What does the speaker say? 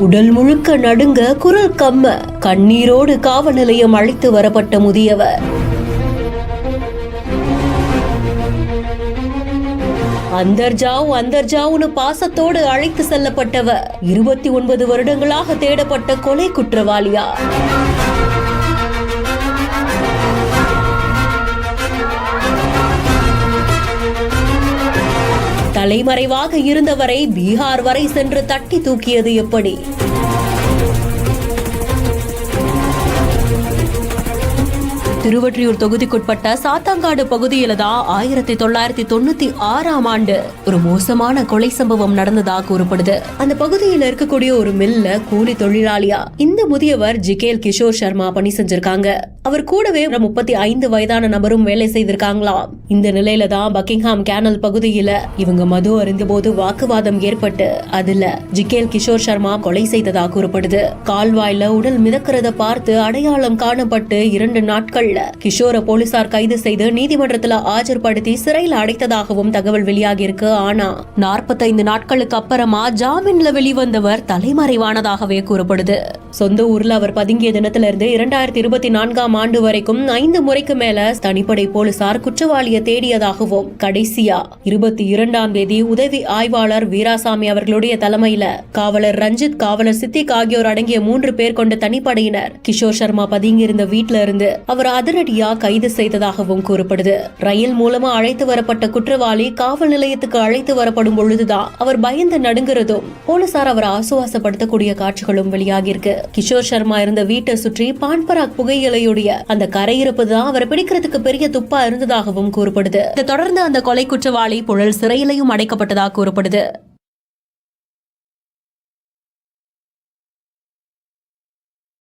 உடல் முழுக்க நடுங்க, குரல் கம்ம, கண்ணீரோடு காவல் நிலையம் அழைத்து வரப்பட்ட முதியவர். அந்தர்ஜாவுன்னு பாசத்தோடு அழைத்து செல்லப்பட்டவர் 29 வருடங்களாக தேடப்பட்ட கொலை குற்றவாளியா? தலைமறைவாக இருந்தவரை பீகார் வரை சென்று தட்டி தூக்கியது எப்படி? திருவொற்றியூர் தொகுதிக்குட்பட்ட சாத்தாங்காடு பகுதியில தான் 1996ஆம் ஆண்டு ஒரு மோசமான கொலை சம்பவம் நடந்ததா கூறப்படுது. அந்த பகுதியில இருக்கக்கூடிய ஒரு மில்ல கூலி தொழிலாளியா இந்த முதியவர் ஜிகேல் கிஷோர் சர்மா பணி செஞ்சிருக்காங்க. அவர் கூடவே 35 வயதான நபரும் வேலை செய்திருக்காங்களாம். இந்த நிலையில தான் பக்கிங்ஹாம் கேனல் பகுதியில இவங்க மது அருந்த போது வாக்குவாதம் ஏற்பட்டு அதுல ஜிகேல் கிஷோர் சர்மா கொலை செய்ததா கூறப்படுது. கால்வாயில உடல் மிதக்கிறத பார்த்து அடையாளம் காணப்பட்டு 2 நாட்கள் கிஷோர போலீசார் கைது செய்து நீதிமன்றத்தில் ஆஜர்படுத்தி சிறையில் அடைத்ததாகவும் தகவல் வெளியாகி இருக்கு. ஆனா 45 நாட்களுக்கு அப்புறமா ஜாமீன்ல வெளிவந்தவர் தலைமறைவானதாகவே கூறப்படுது. சொந்த ஊர்ல அவர் பதுங்கிய தினத்திலிருந்து 2024ஆம் ஆண்டு வரைக்கும் 5 முறைக்கு மேல தனிப்படை போலீசார் குற்றவாளியை தேடியதாகவும் கடைசியா 22ஆம் தேதி உதவி ஆய்வாளர் வீராசாமி அவர்களுடைய தலைமையில காவலர் ரஞ்சித், காவலர் சித்திக் ஆகியோர் அடங்கிய 3 பேர் கொண்ட தனிப்படையினர் கிஷோர் சர்மா பதுங்கியிருந்த வீட்டில இருந்து அவர் அதிரடியா கைது செய்ததாகவும் கூறப்படுது. ரயில் மூலமா அழைத்து வரப்பட்ட குற்றவாளி காவல் நிலையத்துக்கு அழைத்து வரப்படும் பொழுதுதான் அவர் பயந்து நடுங்கிறதும் போலீசார் அவர் ஆசுவாசப்படுத்தக்கூடிய காட்சிகளும் வெளியாகி இருக்கு. கிஷோர் சர்மா இருந்த வீட்டை சுற்றி பான்பராக் புகையிலையுடைய அந்த கரையிருப்பு தான் அவரை பிடிக்கிறதுக்கு பெரிய துப்பா இருந்ததாகவும் கூறப்படுது. இதை தொடர்ந்து அந்த கொலை குற்றவாளி புழல் சிறையிலையும் அடைக்கப்பட்டதாக கூறப்படுது.